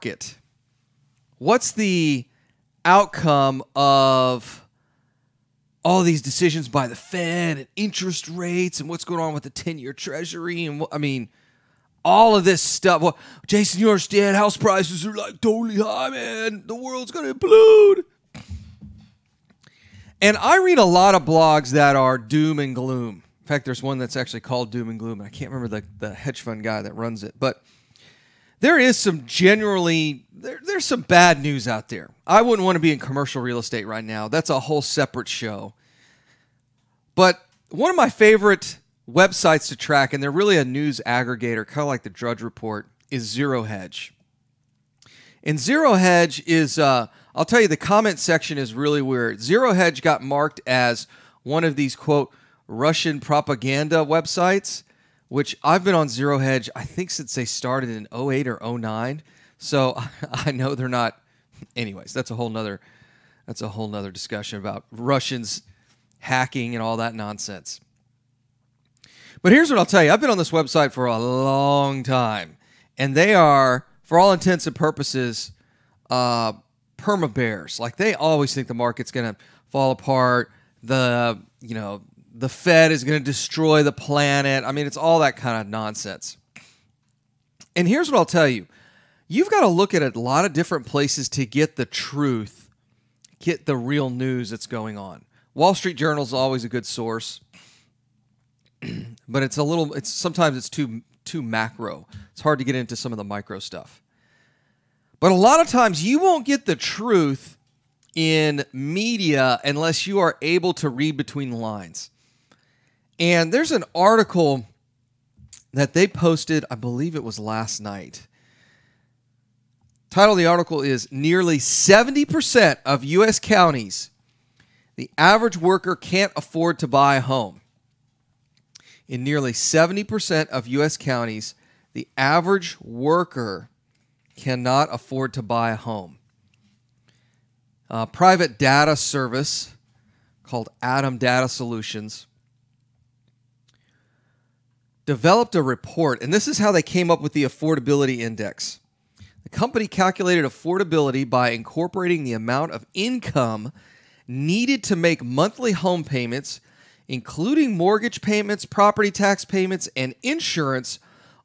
market? What's the outcome of all these decisions by the Fed and interest rates and what's going on with the 10-year Treasury and all of this stuff? Well, Jason, you understand house prices are like totally high, man. The world's going to implode. And I read a lot of blogs that are doom and gloom. In fact, there's one that's actually called Doom and Gloom. I can't remember the hedge fund guy that runs it. But there is some there's some bad news out there. I wouldn't want to be in commercial real estate right now. That's a whole separate show. But one of my favorite websites to track, and they're really a news aggregator, kind of like the Drudge Report, is Zero Hedge. And Zero Hedge is, I'll tell you, the comment section is really weird. Zero Hedge got marked as one of these, quote, Russian propaganda websites, which I've been on Zero Hedge, I think, since they started in 08 or 09. So I know they're not. Anyways, that's a whole nother discussion about Russians hacking and all that nonsense. But here's what I'll tell you. I've been on this website for a long time, and they are, for all intents and purposes, perma-bears. Like, they always think the market's going to fall apart. The Fed is going to destroy the planet. I mean, it's all that kind of nonsense. And here's what I'll tell you. You've got to look at a lot of different places to get the truth, get the real news that's going on. Wall Street Journal is always a good source, but sometimes it's too macro. It's hard to get into some of the micro stuff. But a lot of times you won't get the truth in media unless you are able to read between the lines. And there's an article that they posted, I believe it was last night. Title of the article is Nearly 70% of U.S. counties, the average worker can't afford to buy a home. In nearly 70% of U.S. counties, the average worker cannot afford to buy a home. A private data service called Atom Data Solutions developed a report, and this is how they came up with the affordability index. The company calculated affordability by incorporating the amount of income needed to make monthly home payments, including mortgage payments, property tax payments, and insurance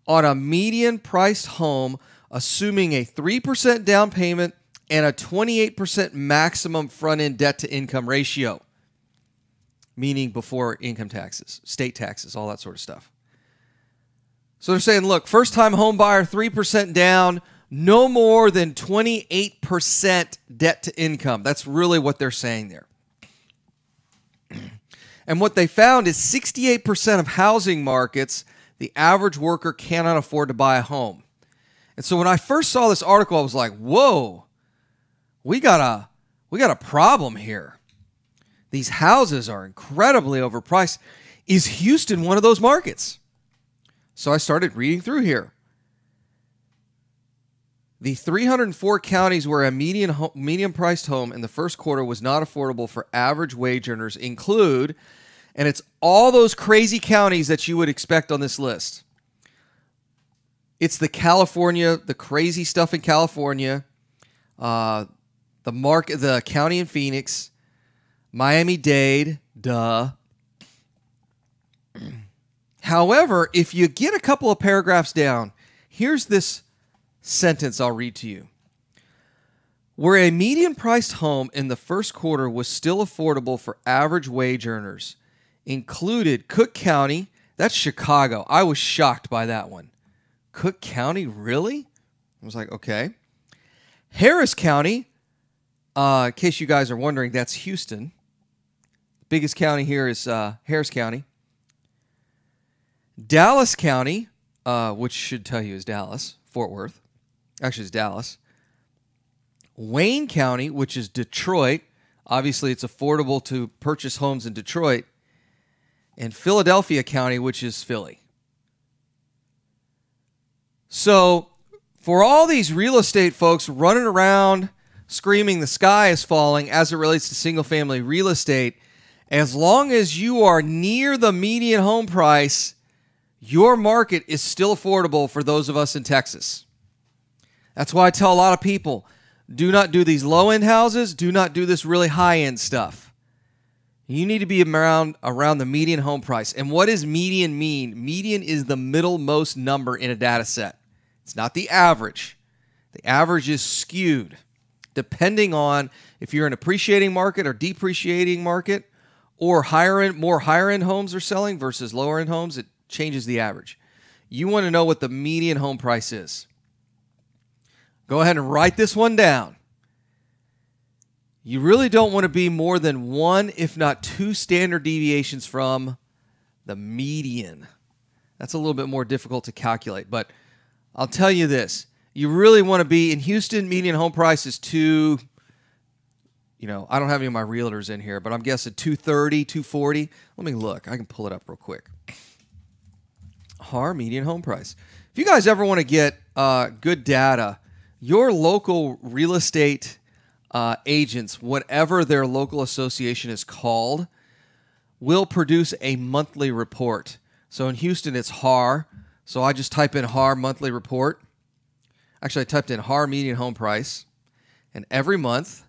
on a median-priced home, assuming a 3% down payment and a 28% maximum front-end debt-to-income ratio, meaning before income taxes, state taxes, all that sort of stuff. So they're saying, look, first-time home buyer, 3% down, no more than 28% debt to income. That's really what they're saying there. And what they found is 68% of housing markets, the average worker cannot afford to buy a home. And so when I first saw this article, I was like, whoa, we got a problem here. These houses are incredibly overpriced. Is Houston one of those markets? So I started reading through here. The 304 counties where a median-priced home in the first quarter was not affordable for average wage earners include, and it's all those crazy counties that you would expect on this list. It's the crazy stuff in California, the county in Phoenix, Miami-Dade, duh. However, if you get a couple of paragraphs down, here's this sentence I'll read to you. Where a median-priced home in the first quarter was still affordable for average wage earners, included Cook County, that's Chicago. I was shocked by that one. Cook County, really? I was like, okay. Harris County, in case you guys are wondering, that's Houston. The biggest county here is Harris County. Dallas County, which should tell you is Dallas, Fort Worth. Actually, it's Dallas. Wayne County, which is Detroit. Obviously, it's affordable to purchase homes in Detroit. And Philadelphia County, which is Philly. So, for all these real estate folks running around screaming the sky is falling as it relates to single-family real estate, as long as you are near the median home price, your market is still affordable for those of us in Texas. That's why I tell a lot of people, do not do these low-end houses. Do not do this really high-end stuff. You need to be around the median home price. And what does median mean? Median is the middlemost number in a data set. It's not the average. The average is skewed depending on if you're in an appreciating market or depreciating market, or more higher-end homes are selling versus lower-end homes. It changes the average. You want to know what the median home price is. Go ahead and write this one down. You really don't want to be more than one, if not two, standard deviations from the median. That's a little bit more difficult to calculate, but I'll tell you this. You really want to be, in Houston, median home price is I don't have any of my realtors in here, but I'm guessing 230, 240. Let me look. I can pull it up real quick. HAR median home price. If you guys ever want to get good data, your local real estate agents, whatever their local association is called, will produce a monthly report. So in Houston, it's HAR. So I just type in HAR monthly report. Actually, I typed in HAR median home price. And every month,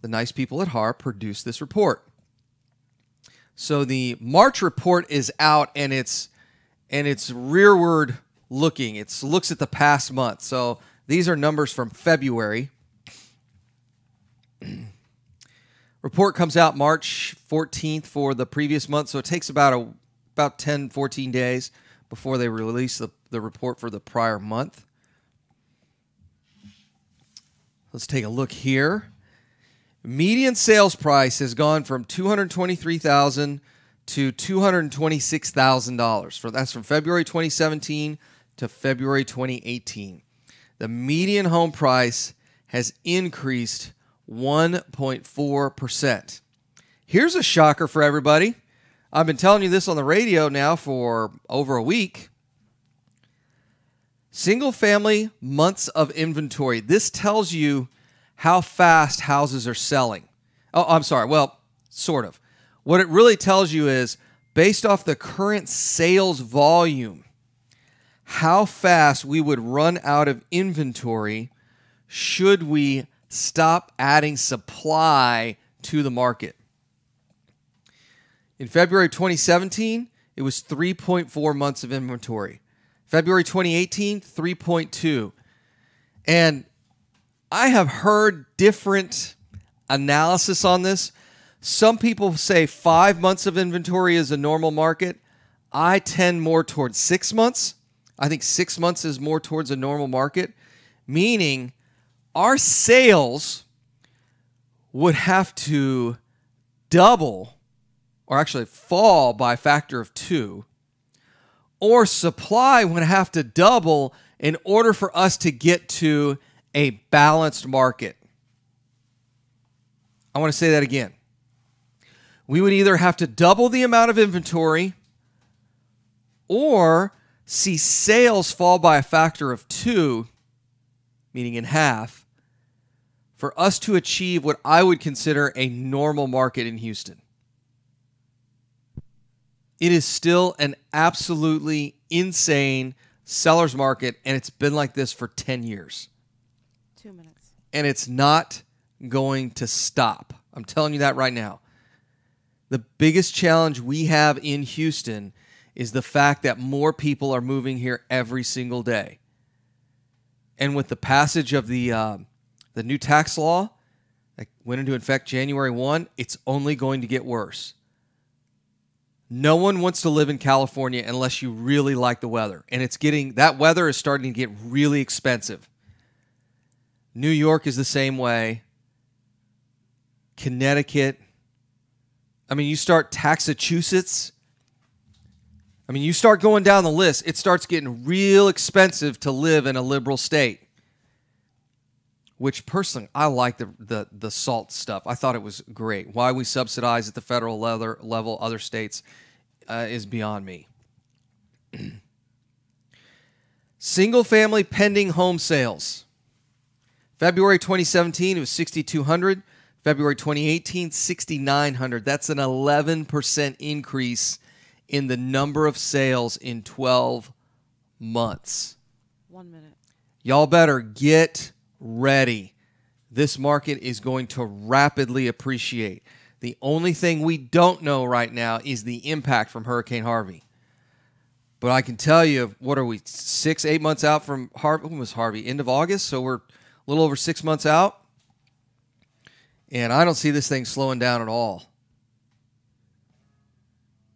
the nice people at HAR produce this report. So the March report is out, and it's rearward looking. It looks at the past month. So these are numbers from February. Report comes out March 14th for the previous month, so it takes about 10, 14 days before they release the report for the prior month. Let's take a look here. Median sales price has gone from $223,000 to $226,000. That's from February 2017 to February 2018. The median home price has increased 1.4%. Here's a shocker for everybody. I've been telling you this on the radio now for over a week. Single-family months of inventory. This tells you how fast houses are selling. Oh, I'm sorry. Well, sort of. What it really tells you is, based off the current sales volume, how fast we would run out of inventory should we stop adding supply to the market. In February 2017, it was 3.4 months of inventory. February 2018, 3.2. And I have heard different analysis on this. Some people say 5 months of inventory is a normal market. I tend more towards 6 months. I think 6 months is more towards a normal market, meaning our sales would have to double, or actually fall by a factor of 2, or supply would have to double in order for us to get to a balanced market. I want to say that again. We would either have to double the amount of inventory or see sales fall by a factor of 2, meaning in half, for us to achieve what I would consider a normal market in Houston. It is still an absolutely insane seller's market, and it's been like this for 10 years. 2 minutes. And it's not going to stop. I'm telling you that right now. The biggest challenge we have in Houston is the fact that more people are moving here every single day. And with the passage of the new tax law that went into effect January 1, it's only going to get worse. No one wants to live in California unless you really like the weather. And that weather is starting to get really expensive. New York is the same way. Connecticut. I mean, you start Massachusetts. I mean, you start going down the list, it starts getting real expensive to live in a liberal state. Which personally, I like the SALT stuff. I thought it was great. Why we subsidize at the federal level other states is beyond me. Single-family pending home sales. February 2017, it was 6,200. February 2018, 6,900. That's an 11% increase in the number of sales in 12 months. 1 minute. Y'all better get ready. This market is going to rapidly appreciate. The only thing we don't know right now is the impact from Hurricane Harvey. But I can tell you, what are we, 6-8 months out from Harvey? When was Harvey? End of August? So we're a little over 6 months out. And I don't see this thing slowing down at all.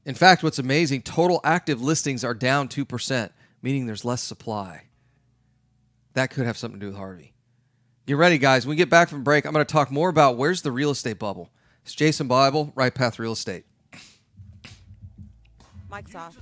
In fact, what's amazing, total active listings are down 2%, meaning there's less supply. That could have something to do with Harvey. Get ready, guys. When we get back from break, I'm going to talk more about where's the real estate bubble. It's Jason Bible, Right Path Real Estate. Mike's off.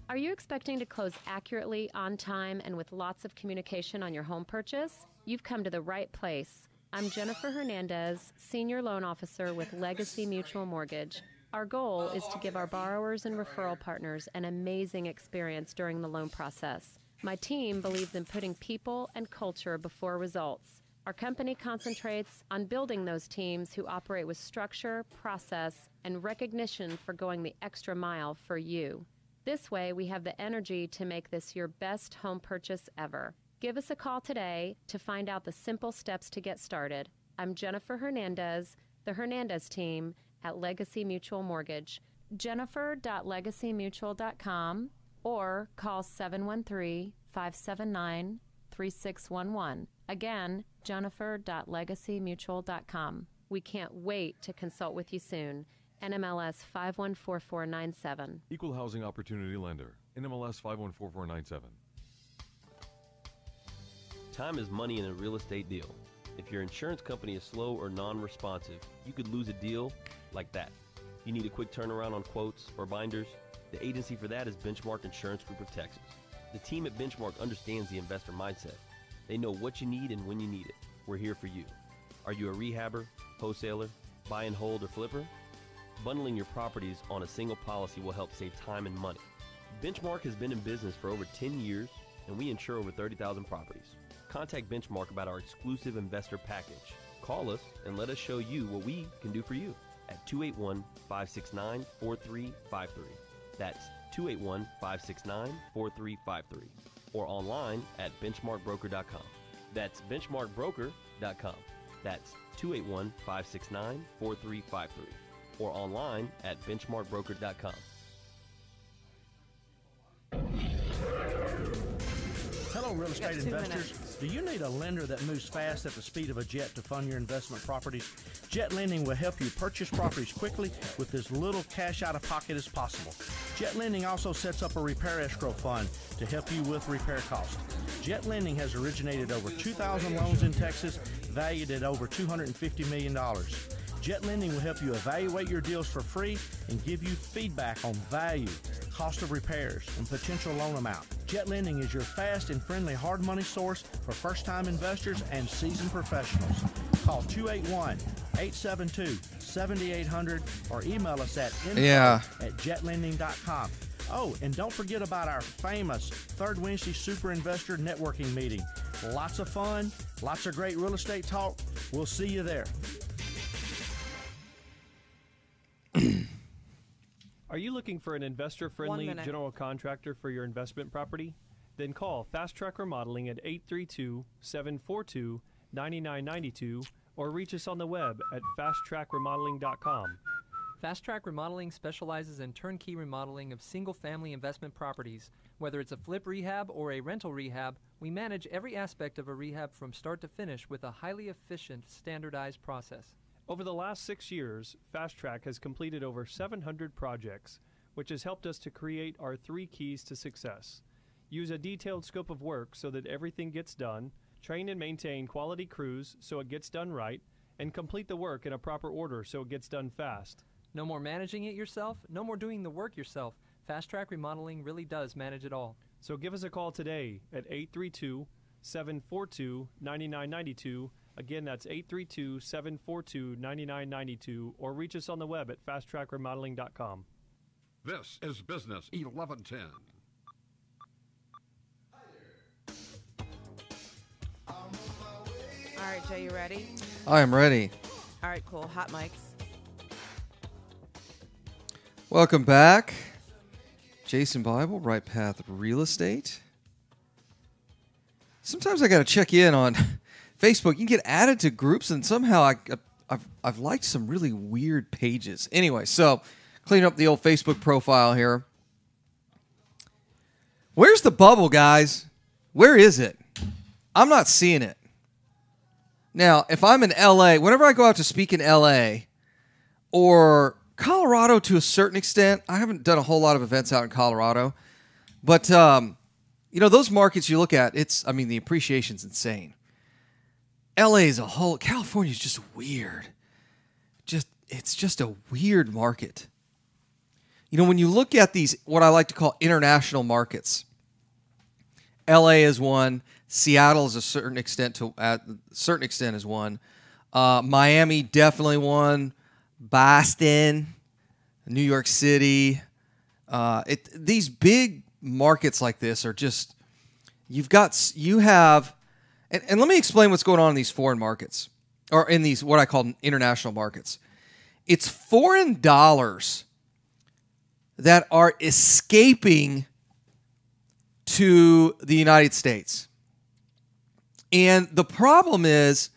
Are you expecting to close accurately, on time, and with lots of communication on your home purchase? You've come to the right place. I'm Jennifer Hernandez, Senior Loan Officer with Legacy Mutual Mortgage. Our goal is to give our borrowers and referral partners an amazing experience during the loan process. My team believes in putting people and culture before results. Our company concentrates on building those teams who operate with structure, process, and recognition for going the extra mile for you. This way, we have the energy to make this your best home purchase ever. Give us a call today to find out the simple steps to get started. I'm Jennifer Hernandez, the Hernandez team at Legacy Mutual Mortgage. Jennifer.legacymutual.com or call 713-579-3611. Again, Jennifer.legacymutual.com. We can't wait to consult with you soon. NMLS 514497. Equal Housing Opportunity Lender. NMLS 514497. Time is money in a real estate deal. If your insurance company is slow or non-responsive, you could lose a deal like that. You need a quick turnaround on quotes or binders? The agency for that is Benchmark Insurance Group of Texas. The team at Benchmark understands the investor mindset. They know what you need and when you need it. We're here for you. Are you a rehabber, wholesaler, buy and hold, or flipper? Bundling your properties on a single policy will help save time and money. Benchmark has been in business for over 10 years, and we insure over 30,000 properties. Contact Benchmark about our exclusive investor package. Call us and let us show you what we can do for you at 281-569-4353. That's 281-569-4353. Or online at benchmarkbroker.com. That's benchmarkbroker.com. That's 281-569-4353. Or online at benchmarkbroker.com. Hello, real estate investors. Do you need a lender that moves fast at the speed of a jet to fund your investment properties? Jet Lending will help you purchase properties quickly with as little cash out of pocket as possible. Jet Lending also sets up a repair escrow fund to help you with repair costs. Jet Lending has originated over 2,000 loans in Texas, valued at over $250 million. Jet Lending will help you evaluate your deals for free and give you feedback on value, cost of repairs, and potential loan amount. Jet Lending is your fast and friendly hard money source for first-time investors and seasoned professionals. Call 281-872-7800 or email us at info@jetlending.com. Oh, and don't forget about our famous Third Wednesday Super Investor Networking Meeting. Lots of fun, lots of great real estate talk. We'll see you there. Are you looking for an investor-friendly 1 minute. general contractor for your investment property? Then call Fast Track Remodeling at 832-742-9992 or reach us on the web at fasttrackremodeling.com. Fast Track Remodeling specializes in turnkey remodeling of single-family investment properties. Whether it's a flip rehab or a rental rehab, we manage every aspect of a rehab from start to finish with a highly efficient, standardized process. Over the last 6 years, Fast Track has completed over 700 projects, which has helped us to create our 3 keys to success. Use a detailed scope of work so that everything gets done, train and maintain quality crews so it gets done right, and complete the work in a proper order so it gets done fast. No more managing it yourself, no more doing the work yourself. Fast Track Remodeling really does manage it all. So give us a call today at 832-742-9992. Again, that's 832-742-9992, or reach us on the web at fasttrackremodeling.com. This is Business 1110. All right, Jay, you ready? I am ready. All right, cool. Hot mics. Welcome back. Jason Bible, Right Path Real Estate. Sometimes I got to check in on Facebook. You can get added to groups, and somehow I've liked some really weird pages. Anyway, so clean up the old Facebook profile here. Where's the bubble, guys? Where is it? I'm not seeing it. Now, if I'm in LA, whenever I go out to speak in LA or Colorado to a certain extent, I haven't done a whole lot of events out in Colorado, but those markets you look at, the appreciation's insane. LA as a whole, California is just weird. It's just a weird market. When you look at these, what I like to call international markets, LA is one, Seattle is a certain extent is one, Miami definitely one, Boston, New York City. These big markets like this are just, and let me explain what's going on in these foreign markets, or in these what I call international markets. It's foreign dollars that are escaping to the United States. And the problem is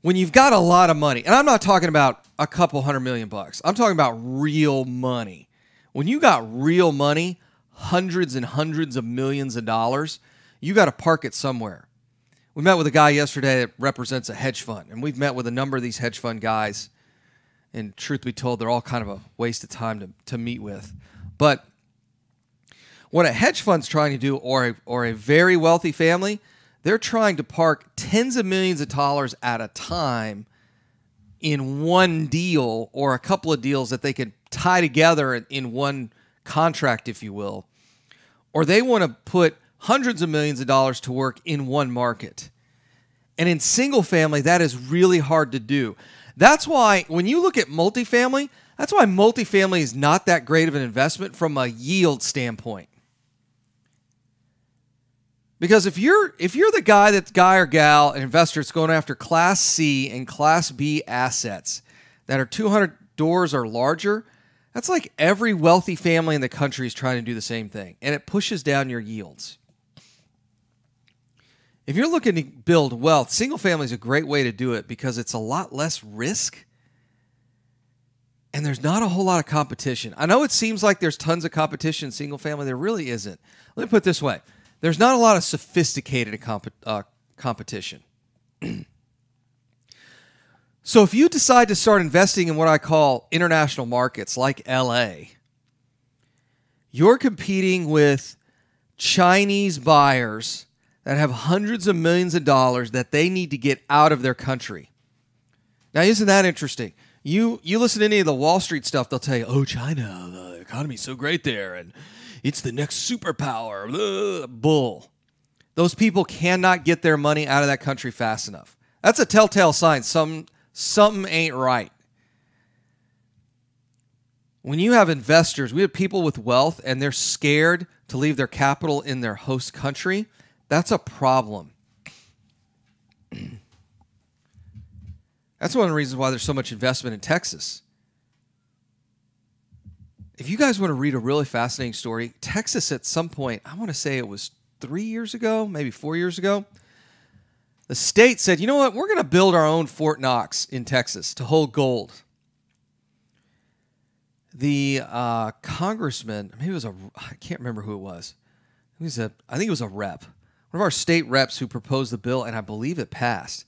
when you've got a lot of money, and I'm not talking about a couple $100 million bucks. I'm talking about real money. When you got real money, hundreds and hundreds of millions of dollars, you got to park it somewhere. We met with a guy yesterday that represents a hedge fund, and we've met with a number of these hedge fund guys. And truth be told, they're all kind of a waste of time to meet with. But what a hedge fund's trying to do, or a very wealthy family, they're trying to park tens of millions of dollars at a time in one deal or a couple of deals that they could tie together in one contract, if you will. Or they want to put hundreds of millions of dollars to work in one market. And in single family, that is really hard to do. That's why when you look at multifamily, that's why multifamily is not that great of an investment from a yield standpoint. Because if you're the guy or gal, an investor that's going after Class C and Class B assets that are 200 doors or larger, that's like every wealthy family in the country is trying to do the same thing, and it pushes down your yields. If you're looking to build wealth, single family is a great way to do it because it's a lot less risk, and there's not a whole lot of competition. I know it seems like there's tons of competition in single family. There really isn't. Let me put it this way. There's not a lot of sophisticated competition. So if you decide to start investing in what I call international markets like LA, you're competing with Chinese buyers that have hundreds of millions of dollars that they need to get out of their country. Now, isn't that interesting? You listen to any of the Wall Street stuff, they'll tell you, oh, China, the economy's so great there, and it's the next superpower. Bull. Those people cannot get their money out of that country fast enough. That's a telltale sign. Something ain't right. When you have investors, we have people with wealth, and they're scared to leave their capital in their host country, that's a problem. That's one of the reasons why there's so much investment in Texas. If you guys want to read a really fascinating story, Texas at some point, I want to say it was 3 years ago, maybe 4 years ago, the state said, you know what, we're going to build our own Fort Knox in Texas to hold gold. The congressman, maybe it was I can't remember who it was. I think it was a rep. One of our state reps who proposed the bill, and I believe it passed.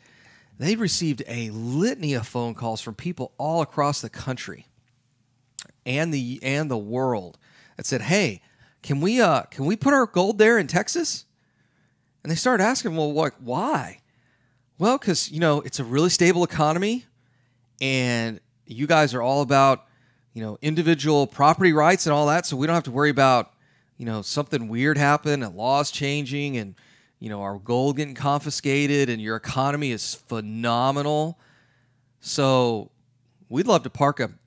They received a litany of phone calls from people all across the country and the world that said, "Hey, can we put our gold there in Texas?" And they started asking, "Well, why?" Well, because it's a really stable economy, and you guys are all about individual property rights and all that, so we don't have to worry about something weird happen and laws changing and our gold getting confiscated, and your economy is phenomenal. So we'd love to park $10,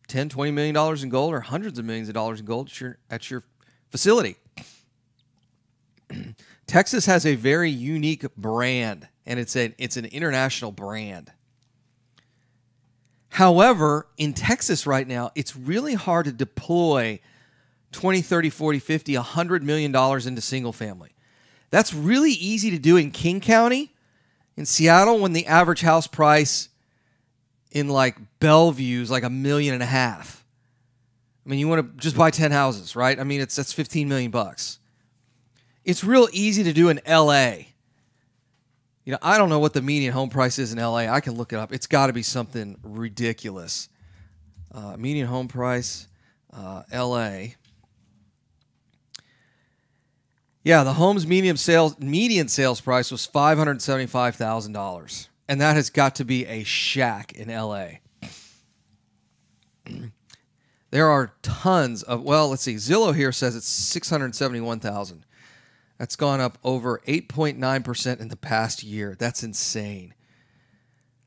$20 million in gold or hundreds of millions of dollars in gold at your facility. Texas has a very unique brand and it's an international brand. However, in Texas right now, it's really hard to deploy 20, 30, 40, 50, $100 million into single family. That's really easy to do in King County, in Seattle, when the average house price in like Bellevue is like $1.5 million. I mean, you want to just buy 10 houses, right? I mean, that's $15 million. It's real easy to do in LA. You know, I don't know what the median home price is in LA. I can look it up. It's got to be something ridiculous. Median home price, LA. Yeah, the home's median sales price was $575,000, and that has got to be a shack in LA. There are tons of, well, let's see. Zillow here says it's $671,000. That's gone up over 8.9% in the past year. That's insane.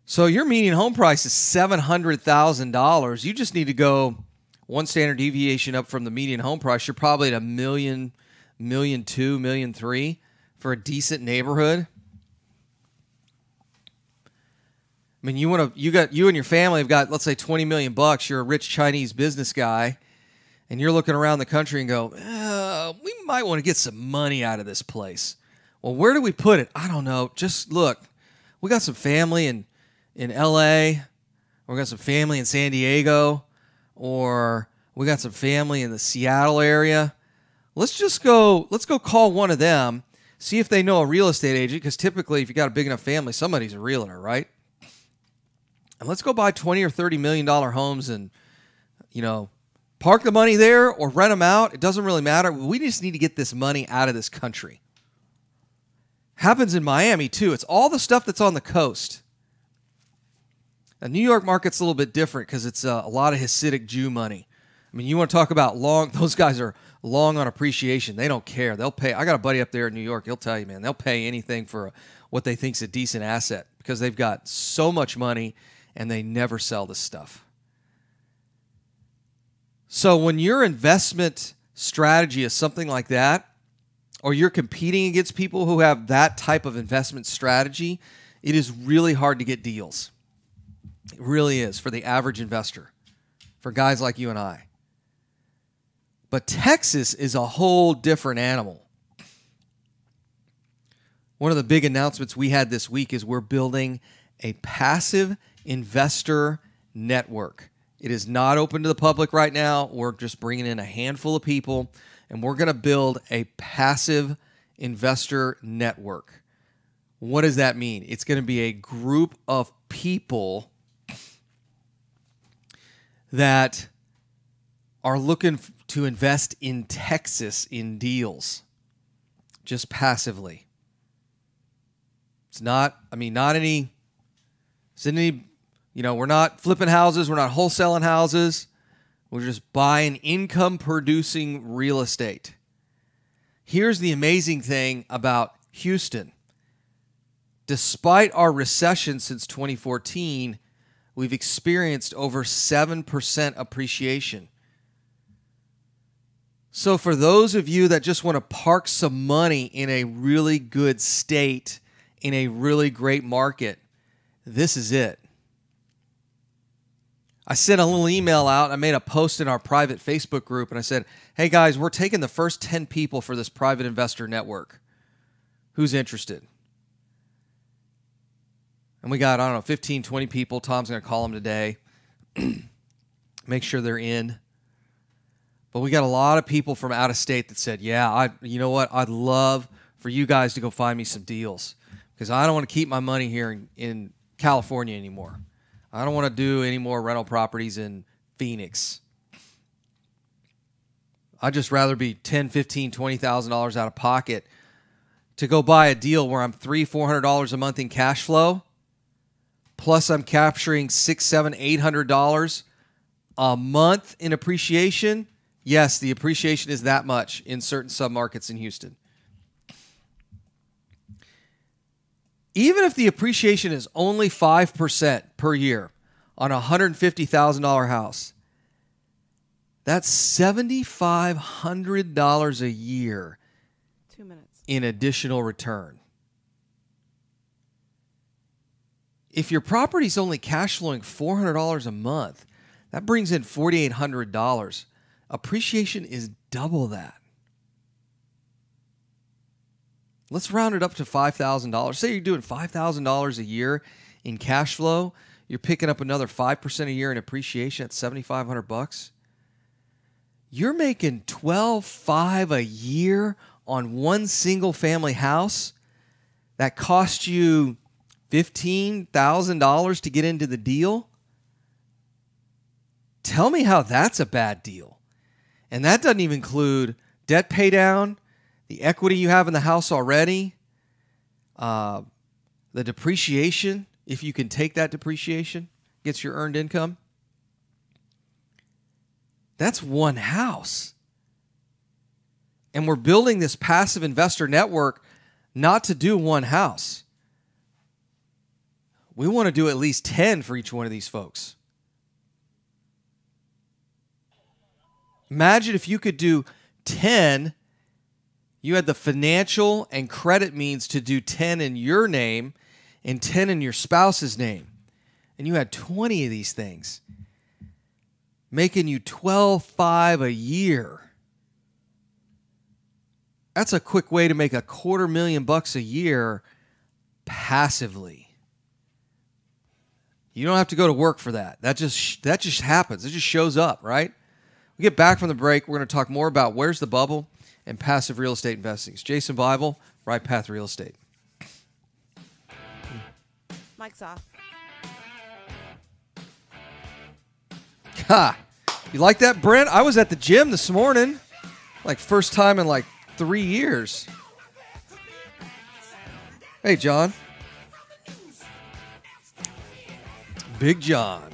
So your median home price is $700,000. You just need to go one standard deviation up from the median home price. You're probably at $1 million, $1.2 million, $1.3 million for a decent neighborhood. I mean, you and your family have got, let's say, $20 million. You're a rich Chinese business guy, and you're looking around the country and go, we might want to get some money out of this place. Well, where do we put it? I don't know. Just look. We got some family in L.A., or we got some family in San Diego, or we got some family in the Seattle area. Let's go call one of them, see if they know a real estate agent, because typically if you got a big enough family, somebody's a realtor, right? And let's go buy $20 or $30 million homes and, park the money there or rent them out. It doesn't really matter. We just need to get this money out of this country. Happens in Miami, too. It's all the stuff that's on the coast. The New York market's a little bit different because it's a lot of Hasidic Jew money. I mean, you want to talk about long, those guys are long on appreciation. They don't care. They'll pay. I got a buddy up there in New York. He'll tell you, man, they'll pay anything for what they think's a decent asset because they've got so much money and they never sell this stuff. So when your investment strategy is something like that, or you're competing against people who have that type of investment strategy, it is really hard to get deals. It really is for the average investor, for guys like you and I. But Texas is a whole different animal. One of the big announcements we had this week is we're building a passive investor network. It is not open to the public right now. We're just bringing in a handful of people, and we're going to build a passive investor network. What does that mean? It's going to be a group of people that are looking to invest in Texas in deals, just passively. It's not any, we're not flipping houses. We're not wholesaling houses. We're just buying income-producing real estate. Here's the amazing thing about Houston. Despite our recession since 2014, we've experienced over 7% appreciation. So for those of you that just want to park some money in a really good state, in a really great market, this is it. I sent a little email out. I made a post in our private Facebook group, and I said, hey, guys, we're taking the first 10 people for this private investor network. Who's interested? And we got, 15, 20 people. Tom's going to call them today. Make sure they're in. But we got a lot of people from out of state that said, yeah, you know what? I'd love for you guys to go find me some deals because I don't want to keep my money here in California anymore. I don't want to do any more rental properties in Phoenix. I'd just rather be $10,000, $15,000, $20,000 out of pocket to go buy a deal where I'm $300, $400 a month in cash flow, plus I'm capturing $600, $700, $800 a month in appreciation. Yes, the appreciation is that much in certain submarkets in Houston. Even if the appreciation is only 5% per year on a $150,000 house, that's $7,500 a year 2 minutes. in additional return. If your property's only cash flowing $400 a month, that brings in $4,800. Appreciation is double that. Let's round it up to $5,000. Say you're doing $5,000 a year in cash flow. You're picking up another 5% a year in appreciation at $7,500. You're making $12,500 a year on one single family house that cost you $15,000 to get into the deal. Tell me how that's a bad deal. And that doesn't even include debt pay down, the equity you have in the house already, the depreciation, if you can take that depreciation, gets your earned income. That's one house. And we're building this passive investor network not to do one house. We want to do at least 10 for each one of these folks. Imagine if you could do 10, you had the financial and credit means to do 10 in your name and 10 in your spouse's name. And you had 20 of these things, making you $12,500 a year. That's a quick way to make $250,000 a year passively. You don't have to go to work for that. That just happens. It just shows up, right? We get back from the break. We're going to talk more about where's the bubble and passive real estate investing. It's Jason Bible, Right Path Real Estate. Mic's off. Ha! You like that, Brent? I was at the gym this morning. Like first time in like 3 years. Hey, John. Big John.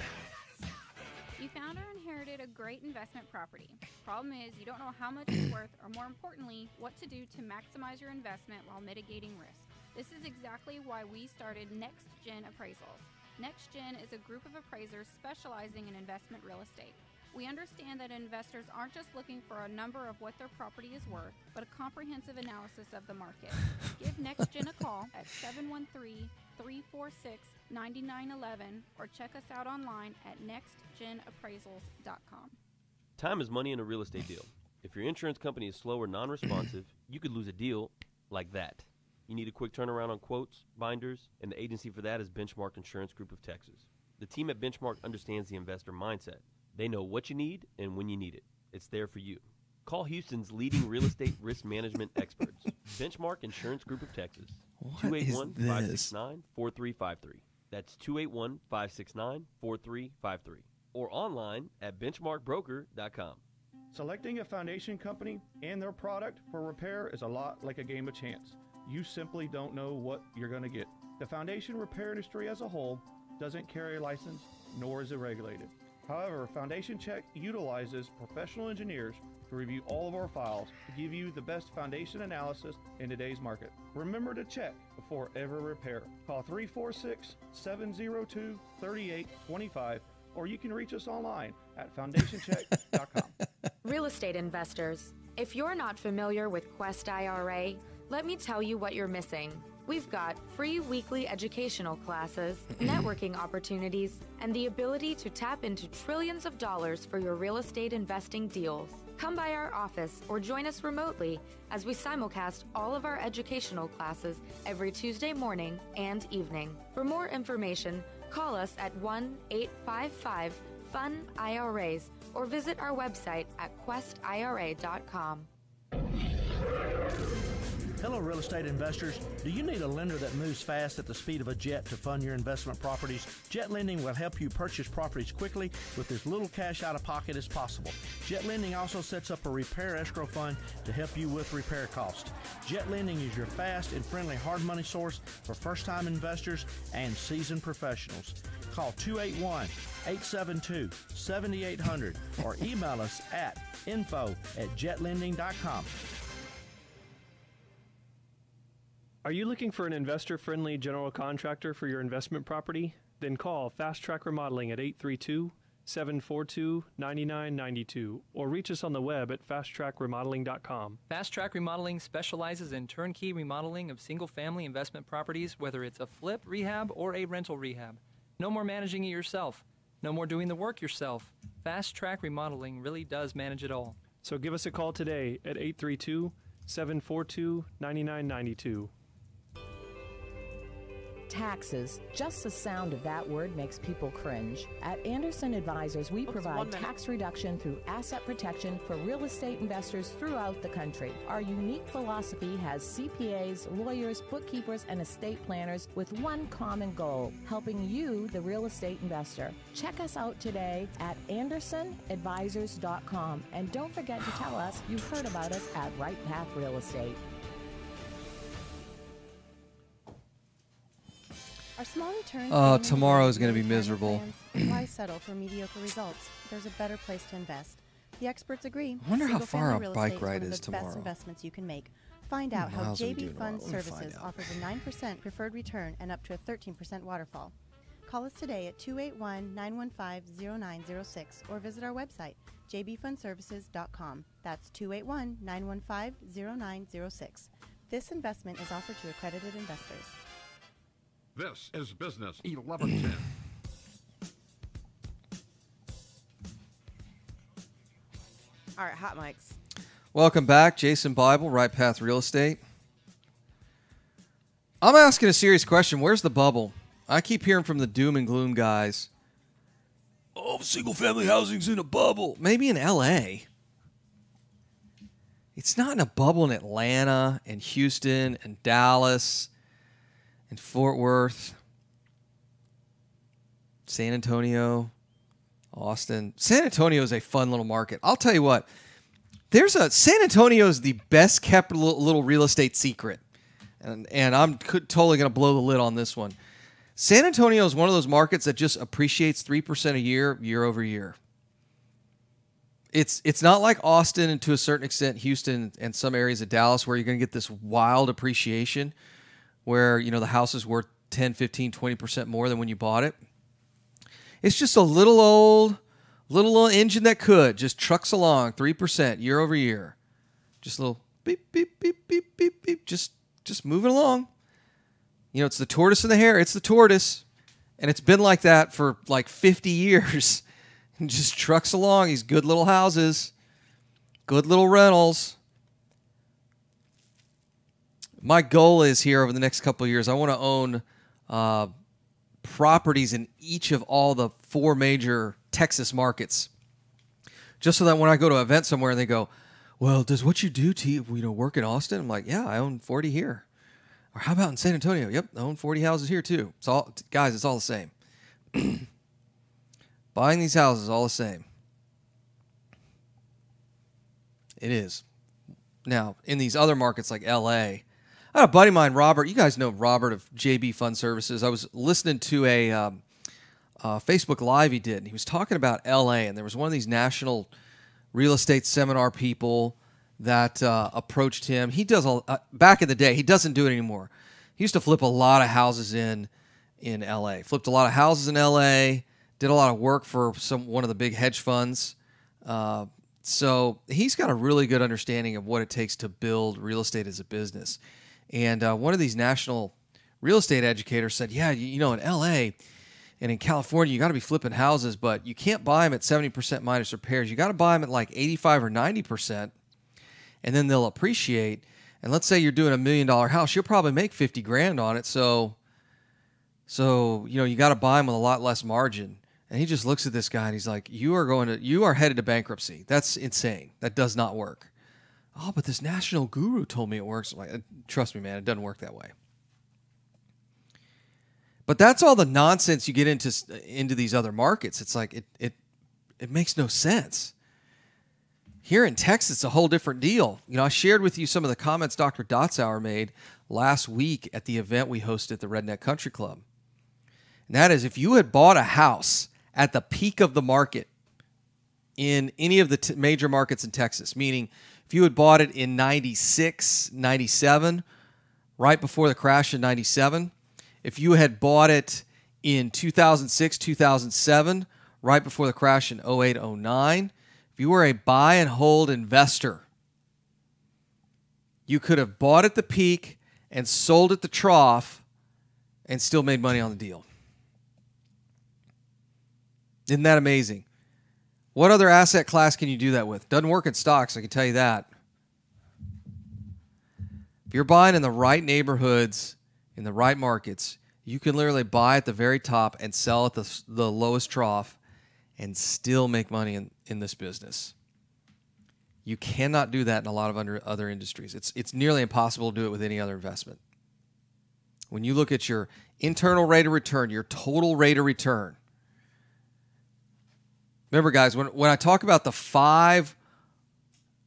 You found or inherited a great investment property. Problem is, you don't know how much it's worth, or more importantly, what to do to maximize your investment while mitigating risk. This is exactly why we started Next Gen Appraisals. Next Gen is a group of appraisers specializing in investment real estate. We understand that investors aren't just looking for a number of what their property is worth, but a comprehensive analysis of the market. Give Next Gen a call at 713-346-9911 or check us out online at nextgenappraisals.com. Time is money in a real estate deal. If your insurance company is slow or non-responsive, you could lose a deal like that. You need a quick turnaround on quotes, binders, and the agency for that is Benchmark Insurance Group of Texas. The team at Benchmark understands the investor mindset. They know what you need and when you need it. It's there for you. Call Houston's leading real estate risk management experts, Benchmark Insurance Group of Texas, 281-569-4353. That's 281-569-4353. Or online at benchmarkbroker.com. Selecting a foundation company and their product for repair is a lot like a game of chance. You simply don't know what you're going to get. The foundation repair industry as a whole doesn't carry a license, nor is it regulated. However, Foundation Check utilizes professional engineers to review all of our files to give you the best foundation analysis in today's market. Remember to check before every repair. Call 346-702-3825, or you can reach us online at foundationcheck.com. Real estate investors, if you're not familiar with Quest IRA, let me tell you what you're missing. We've got free weekly educational classes, networking opportunities, and the ability to tap into trillions of dollars for your real estate investing deals. Come by our office or join us remotely as we simulcast all of our educational classes every Tuesday morning and evening. For more information, call us at 1-855-FUN-IRAs or visit our website at questira.com. Hello, real estate investors. Do you need a lender that moves fast at the speed of a jet to fund your investment properties? Jet Lending will help you purchase properties quickly with as little cash out of pocket as possible. Jet Lending also sets up a repair escrow fund to help you with repair costs. Jet Lending is your fast and friendly hard money source for first-time investors and seasoned professionals. Call 281-872-7800 or email us at info@jetlending.com. Are you looking for an investor-friendly general contractor for your investment property? Then call Fast Track Remodeling at 832-742-9992 or reach us on the web at fasttrackremodeling.com. Fast Track Remodeling specializes in turnkey remodeling of single-family investment properties, whether it's a flip, rehab, or a rental rehab. No more managing it yourself. No more doing the work yourself. Fast Track Remodeling really does manage it all. So give us a call today at 832-742-9992. Taxes. Just the sound of that word makes people cringe. At Anderson Advisors, we provide tax reduction through asset protection for real estate investors throughout the country. Our unique philosophy has CPAs, lawyers, bookkeepers, and estate planners with one common goal, helping you, the real estate investor. Check us out today at AndersonAdvisors.com, and don't forget to tell us you heard about us at Right Path Real Estate. Our small returns. Tomorrow is going to be miserable. Why settle for mediocre results? There's a better place to invest. The experts agree. I wonder how Single-family far real a bike estate ride one of is the best tomorrow. investments you can make. Find out how miles are we JB doing Fund tomorrow? Let me find Services out. offers a 9% preferred return and up to a 13% waterfall. Call us today at 281-915-0906 or visit our website, jbfundservices.com. That's 281-915-0906. This investment is offered to accredited investors. This is Business 1110. All right, hot mics. Welcome back, Jason Bible, Right Path Real Estate. I'm asking a serious question. Where's the bubble? I keep hearing from the doom and gloom guys. Oh, single-family housing's in a bubble. Maybe in L.A. It's not in a bubble in Atlanta and Houston and Dallas and Fort Worth, San Antonio, Austin. San Antonio is a fun little market. I'll tell you what. San Antonio is the best kept little real estate secret. And I'm totally going to blow the lid on this one. San Antonio is one of those markets that just appreciates 3% a year over year. It's not like Austin and to a certain extent Houston and some areas of Dallas where you're going to get this wild appreciation where, the house is worth 10, 15, 20% more than when you bought it. It's just a little engine that just trucks along 3% year over year. Just a little beep, beep, beep, beep, beep, beep. Just moving along. It's the tortoise and the hare. It's the tortoise. And it's been like that for like 50 years. And just trucks along. These good little houses. Good little rentals. My goal is here over the next couple of years, I want to own properties in each of all the 4 major Texas markets. Just so that when I go to an event somewhere and they go, well, does what you do work in Austin? I'm like, yeah, I own 40 here. Or how about in San Antonio? Yep, I own 40 houses here too. It's all the same. Buying these houses is all the same. It is. Now, in these other markets like L.A., I had a buddy of mine, Robert. You guys know Robert of JB Fund Services. I was listening to a Facebook Live he did, and he was talking about L.A., and there was one of these national real estate seminar people that approached him. He does back in the day. He doesn't do it anymore. He used to flip a lot of houses in L.A. Flipped a lot of houses in L.A., did a lot of work for one of the big hedge funds. So he's got a really good understanding of what it takes to build real estate as a business. And one of these national real estate educators said, yeah, in L.A. and in California, you got to be flipping houses, but you can't buy them at 70% minus repairs. You got to buy them at like 85 or 90%, and then they'll appreciate. And let's say you're doing $1 million house, you'll probably make $50,000 on it. So you got to buy them with a lot less margin. And he just looks at this guy and he's like, you are headed to bankruptcy. That's insane. That does not work. Oh, but this national guru told me it works. I'm like, trust me, man, it doesn't work that way. But that's all the nonsense you get into these other markets. It's like it makes no sense. Here in Texas, it's a whole different deal. I shared with you some of the comments Dr. Dotzauer made last week at the event we hosted at the Redneck Country Club. And that is, if you had bought a house at the peak of the market in any of the major markets in Texas, meaning if you had bought it in 96, 97, right before the crash in 97, if you had bought it in 2006, 2007, right before the crash in 08, 09. If you were a buy and hold investor, you could have bought at the peak and sold at the trough and still made money on the deal. Isn't that amazing? What other asset class can you do that with? Doesn't work in stocks, I can tell you that. If you're buying in the right neighborhoods, in the right markets, you can literally buy at the very top and sell at the lowest trough and still make money in this business. You cannot do that in a lot of other industries. It's nearly impossible to do it with any other investment. When you look at your internal rate of return, your total rate of return. Remember, guys, when I talk about the 5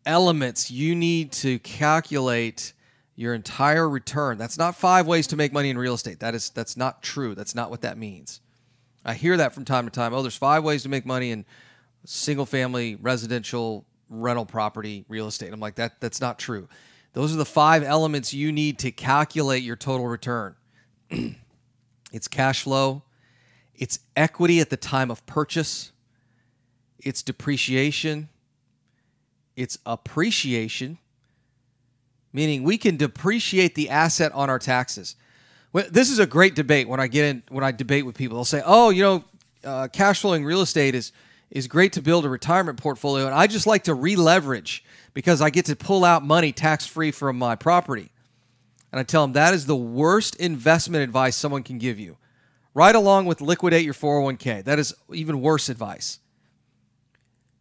elements you need to calculate your entire return, that's not 5 ways to make money in real estate. That's not true. That's not what that means. I hear that from time to time. Oh, there's 5 ways to make money in single-family residential rental property real estate. I'm like, that's not true. Those are the 5 elements you need to calculate your total return. It's cash flow. It's equity at the time of purchase. It's depreciation. It's appreciation, meaning we can depreciate the asset on our taxes. Well, this is a great debate when I debate with people. They'll say, oh, cash flowing real estate is great to build a retirement portfolio, and I just like to re-leverage because I get to pull out money tax-free from my property. And I tell them that is the worst investment advice someone can give you. Right along with liquidate your 401k. That is even worse advice.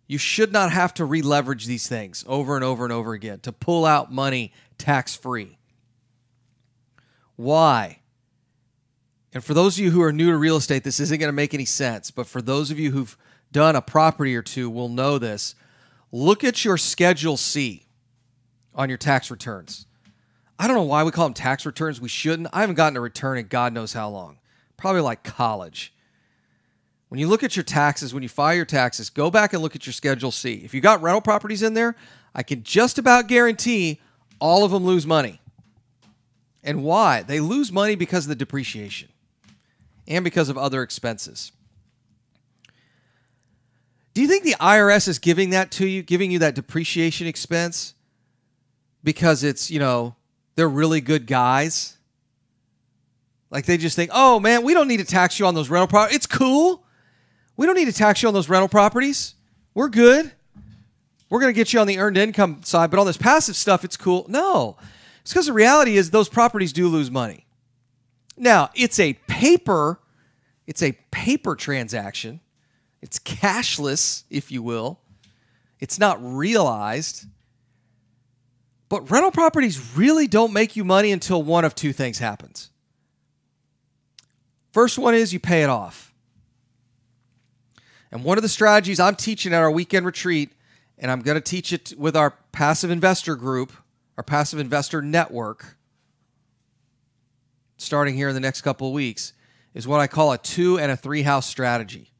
You should not have to re-leverage these things over and over and over again to pull out money tax-free. Why? And for those of you who are new to real estate, this isn't going to make any sense. But for those of you who've done a property or two will know this. Look at your Schedule C on your tax returns. I don't know why we call them tax returns. We shouldn't. I haven't gotten a return in God knows how long. Probably like college. When you look at your taxes, when you file your taxes, go back and look at your Schedule C. If you got rental properties in there, I can just about guarantee all of them lose money. And why? They lose money because of the depreciation and because of other expenses. Do you think the IRS is giving that to you, giving you that depreciation expense because it's, they're really good guys? Like they just think, oh man, we don't need to tax you on those rental properties. It's cool. We don't need to tax you on those rental properties. We're good. We're going to get you on the earned income side, but on this passive stuff, it's cool. No, it's because the reality is those properties do lose money. Now, it's a paper transaction. It's cashless, if you will. It's not realized. But rental properties really don't make you money until one of two things happens. First one is you pay it off. And one of the strategies I'm teaching at our weekend retreat, and I'm going to teach it with our passive investor group, our passive investor network, starting here in the next couple of weeks, is what I call a 2 and a 3 house strategy.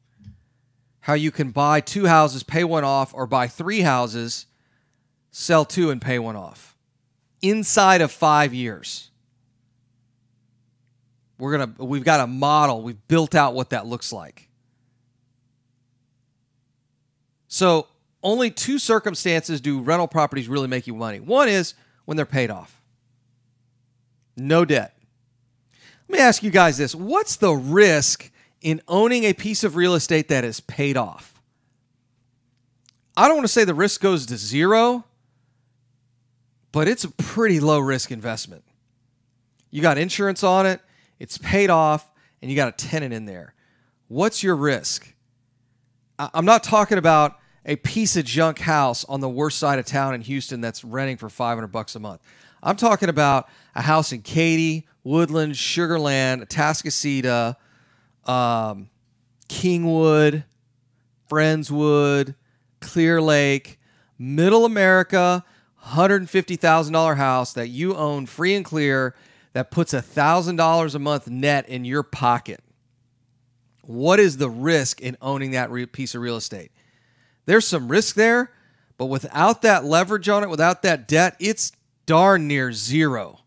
How you can buy 2 houses, pay one off, or buy 3 houses, sell 2 and pay one off. Inside of 5 years. We've got a model. We've built out what that looks like. So only 2 circumstances do rental properties really make you money. One is when they're paid off. No debt. Let me ask you guys this. What's the risk in owning a piece of real estate that is paid off? I don't want to say the risk goes to 0, but it's a pretty low risk investment. You got insurance on it, it's paid off, and you got a tenant in there. What's your risk? I'm not talking about a piece of junk house on the worst side of town in Houston that's renting for $500 a month. I'm talking about a house in Katy, Woodland, Sugar Land, Atascocita, Kingwood, Friendswood, Clear Lake, Middle America, $150,000 house that you own free and clear that puts $1,000 a month net in your pocket. What is the risk in owning that piece of real estate? There's some risk there, but without that leverage on it, without that debt, it's darn near 0.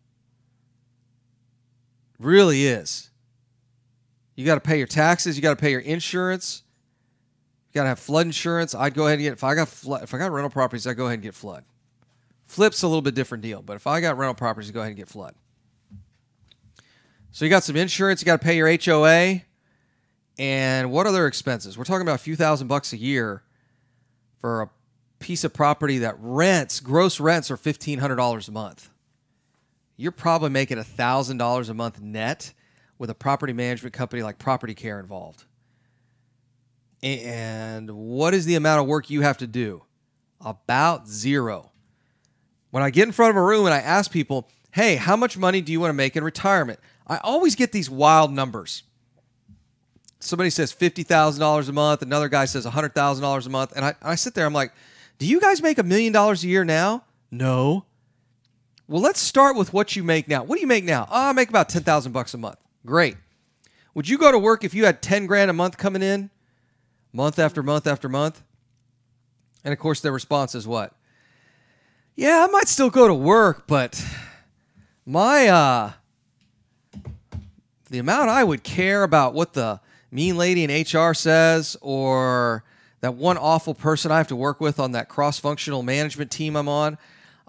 Really is. You got to pay your taxes. You got to pay your insurance. got to have flood insurance. I'd go ahead and get, if I got rental properties, I'd go ahead and get flood. Flip's a little bit different deal, but if I got rental properties, go ahead and get flood. So you got some insurance, you got to pay your HOA, and what other expenses? We're talking about a few $1,000s a year for a piece of property that gross rents are $1,500 a month. You're probably making $1,000 a month net with a property management company like Property Care involved. And what is the amount of work you have to do? About zero. When I get in front of a room and I ask people, hey, how much money do you want to make in retirement? I always get these wild numbers. Somebody says $50,000 a month. Another guy says $100,000 a month. And I sit there, I'm like, do you guys make $1 million a year now? No. Well, let's start with what you make now. What do you make now? Oh, I make about $10,000 a month. Great. Would you go to work if you had 10 grand a month coming in? Month after month after month? And of course, their response is what? Yeah, I might still go to work, but the amount I would care about what the mean lady in HR says, or that one awful person I have to work with on that cross-functional management team I'm on,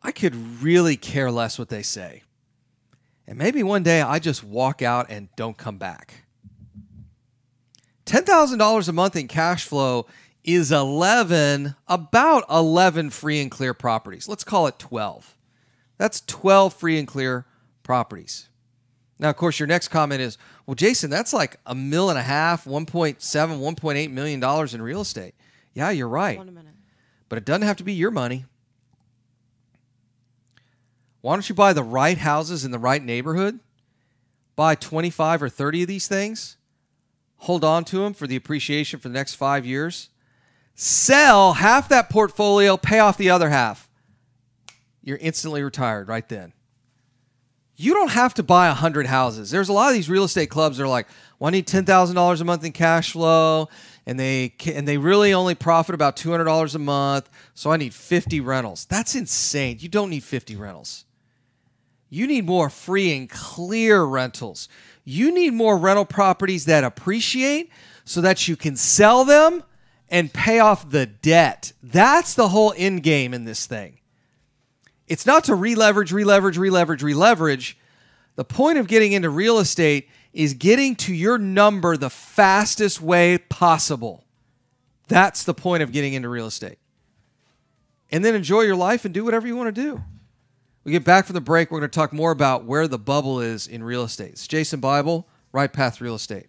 I could really care less what they say. And maybe one day I just walk out and don't come back. $10,000 a month in cash flow is about 11 free and clear properties. Let's call it 12. That's 12 free and clear properties. Now, of course, your next comment is, well, Jason, that's like $1.5 million, $1.7, $1.8 million in real estate. Yeah, you're right. But it doesn't have to be your money. Why don't you buy the right houses in the right neighborhood? Buy 25 or 30 of these things. Hold on to them for the appreciation for the next 5 years. Sell half that portfolio, pay off the other half. You're instantly retired right then. You don't have to buy 100 houses. There's a lot of these real estate clubs that are like, well, I need $10,000 a month in cash flow, and they really only profit about $200 a month, so I need 50 rentals. That's insane. You don't need 50 rentals. You need more free and clear rentals. You need more rental properties that appreciate so that you can sell them and pay off the debt. That's the whole end game in this thing. It's not to re-leverage. The point of getting into real estate is getting to your number the fastest way possible. That's the point of getting into real estate. And then enjoy your life and do whatever you want to do. We get back from the break, we're going to talk more about where the bubble is in real estate. It's Jason Bible, Right Path Real Estate.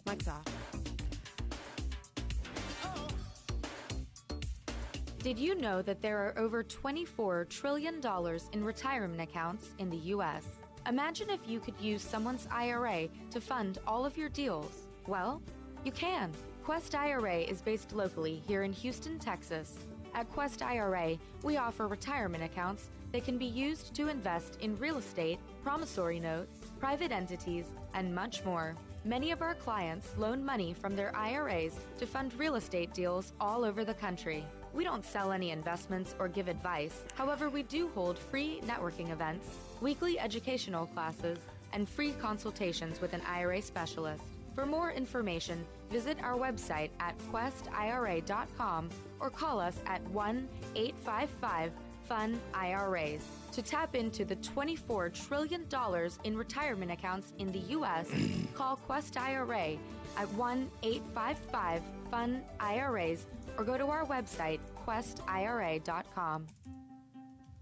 Mike's off. Did you know that there are over $24 trillion in retirement accounts in the U.S.? Imagine if you could use someone's IRA to fund all of your deals. Well, you can. Quest IRA is based locally here in Houston, Texas. At Quest IRA, we offer retirement accounts that can be used to invest in real estate, promissory notes, private entities, and much more. Many of our clients loan money from their IRAs to fund real estate deals all over the country. We don't sell any investments or give advice. However, we do hold free networking events, weekly educational classes, and free consultations with an IRA specialist. For more information, visit our website at questira.com or call us at 1-855-FUN-IRAs. To tap into the $24 trillion in retirement accounts in the U.S., call Quest IRA at 1-855-FUN-IRAs or go to our website, questira.com.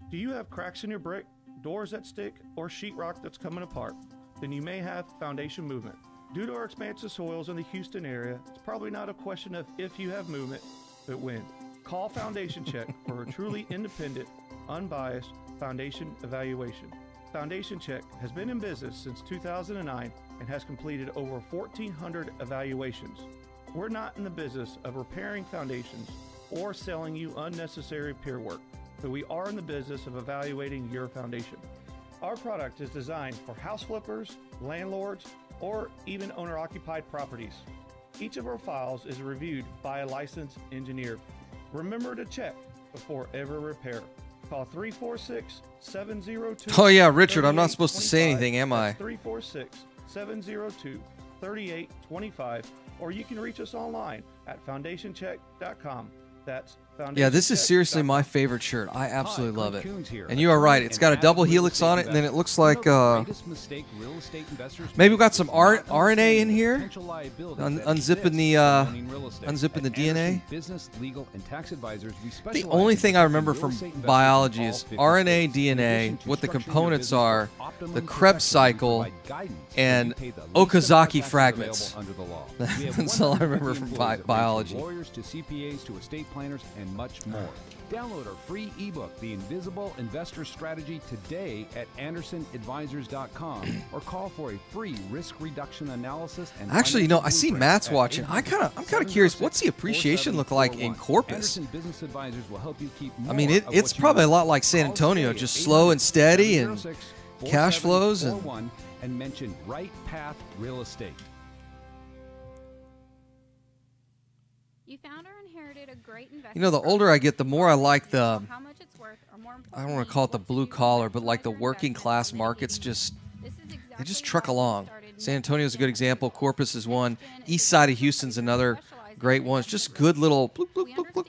Do you have cracks in your brick, doors that stick, or sheetrock that's coming apart? Then you may have foundation movement. Due to our expansive soils in the Houston area, it's probably not a question of if you have movement, but when. Call Foundation Check for a truly independent, unbiased foundation evaluation. Foundation Check has been in business since 2009 and has completed over 1,400 evaluations. We're not in the business of repairing foundations or selling you unnecessary peer work, but we are in the business of evaluating your foundation. Our product is designed for house flippers, landlords, or even owner-occupied properties. Each of our files is reviewed by a licensed engineer. Remember to check before every repair. Call 346-702. Oh yeah, Richard, I'm not supposed to say anything, am I? 346-702-3825 3825, or you can reach us online at foundationcheck.com. That's Yeah, this is seriously my favorite shirt. I absolutely love it. And you are right. It's got a double helix on it, and then it looks like maybe we've got some RNA in here. Unzipping the DNA. The only thing I remember from biology is RNA, DNA, what the components are, the Krebs cycle, and Okazaki fragments. That's all I remember from biology. Lawyers to CPAs to estate planners and much more. Download our free ebook, The Invisible Investor Strategy, today at AndersonAdvisors.com or call for a free risk reduction analysis. And actually, you know, I see Matt's watching. I'm kind of curious. What's the appreciation look like in Corpus? Anderson Business Advisors will help you keep I mean, it's probably a lot like San Antonio, just slow and steady and cash flows and mention Right Path Real Estate. You found or inherited a great investment. You know, the older I get, the more I like the, how much it's worth, or more I don't want to call it the blue collar, but like the working class markets they just truck along. San Antonio is a good example. Corpus is one. East side of Houston's another great one. It's just good little bloop, bloop, bloop, bloop.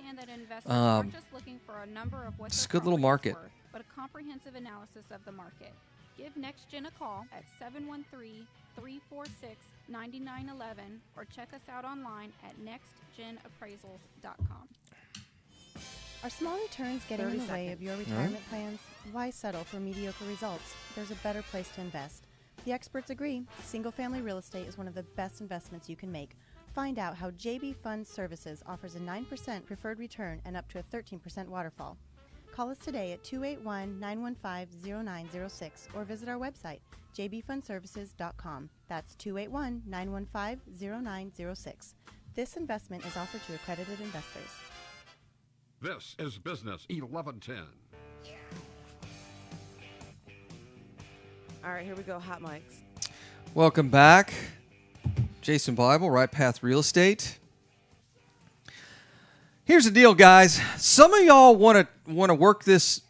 Just good little market. But a comprehensive analysis of the market. Give NextGen a call at 713-346-9911 or check us out online at nextgenappraisals.com. Are small returns getting in the way of your retirement plans? Why settle for mediocre results? There's a better place to invest. The experts agree. Single-family real estate is one of the best investments you can make. Find out how JB Fund Services offers a 9% preferred return and up to a 13% waterfall. Call us today at 281-915-0906 or visit our website, jbfundservices.com. That's 281-915-0906. This investment is offered to accredited investors. This is Business 1110. All right, here we go. Hot mics. Welcome back. Jason Bible, Right Path Real Estate. Here's the deal, guys. Some of y'all want to work this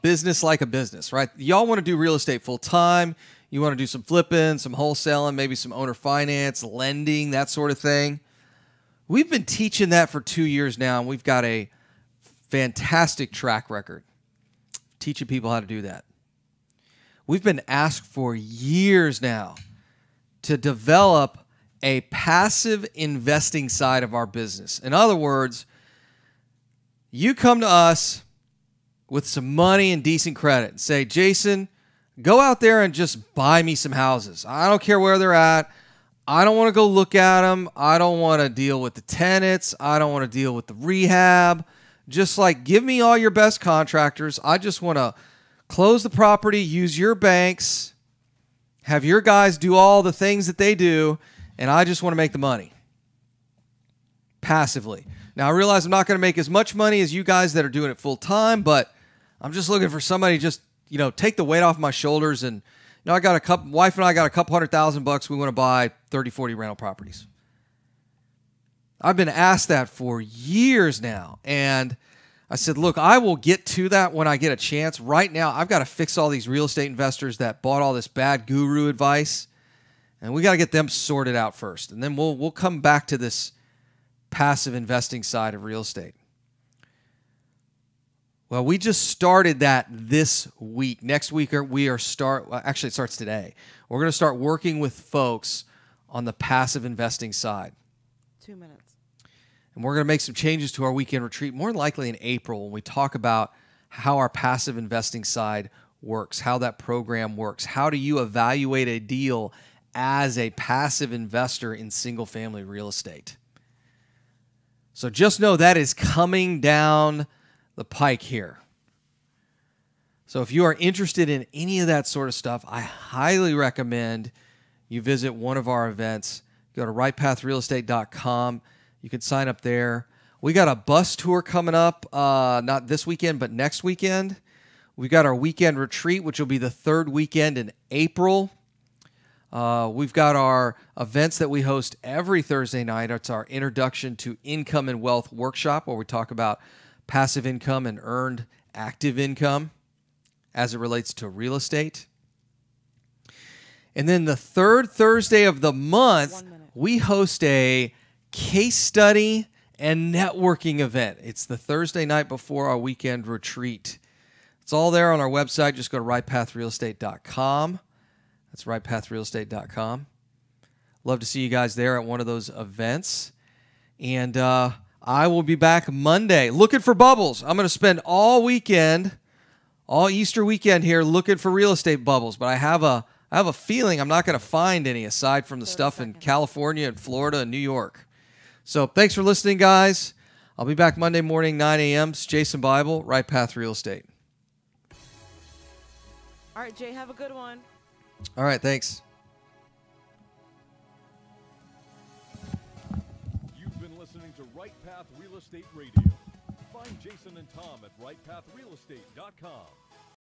business like a business, right? Y'all want to do real estate full time. You want to do some flipping, some wholesaling, maybe some owner finance, lending, that sort of thing. We've been teaching that for 2 years now, and we've got a fantastic track record teaching people how to do that. We've been asked for years now to develop a passive investing side of our business. In other words, you come to us with some money and decent credit and say, Jason, go out there and just buy me some houses. I don't care where they're at. I don't want to go look at them. I don't want to deal with the tenants. I don't want to deal with the rehab. Just like, give me all your best contractors. I just want to close the property, use your banks, have your guys do all the things that they do, and I just want to make the money passively. Now, I realize I'm not going to make as much money as you guys that are doing it full time, but I'm just looking for somebody to just, take the weight off my shoulders. And, wife and I got a couple $100,000. We want to buy 30, 40 rental properties. I've been asked that for years now. And I said, look, I will get to that when I get a chance. Right now, I've got to fix all these real estate investors that bought all this bad guru advice. And we got to get them sorted out first. And then we'll come back to this passive investing side of real estate. Well, we just started that this week. Next week, actually it starts today. We're going to start working with folks on the passive investing side. 2 minutes. And we're going to make some changes to our weekend retreat, more likely in April, when we talk about how our passive investing side works, how that program works. How do you evaluate a deal as a passive investor in single-family real estate? So just know that is coming down the pike here. So if you are interested in any of that sort of stuff, I highly recommend you visit one of our events. Go to rightpathrealestate.com. You can sign up there. We got a bus tour coming up, not this weekend, but next weekend. We got our weekend retreat, which will be the third weekend in April. We've got our events that we host every Thursday night. It's our Introduction to Income and Wealth workshop, where we talk about passive income and earned active income as it relates to real estate. And then the third Thursday of the month, we host a case study and networking event. It's the Thursday night before our weekend retreat. It's all there on our website. Just go to rightpathrealestate.com. That's rightpathrealestate.com. Love to see you guys there at one of those events. And I will be back Monday looking for bubbles. I'm going to spend all weekend, all Easter weekend here looking for real estate bubbles. But I have a feeling I'm not going to find any aside from the stuff in California and Florida and New York. So thanks for listening, guys. I'll be back Monday morning, 9 a.m. It's Jason Bible, Right Path Real Estate. All right, Jay, have a good one. All right, thanks. You've been listening to Right Path Real Estate Radio. Find Jason and Tom at rightpathrealestate.com.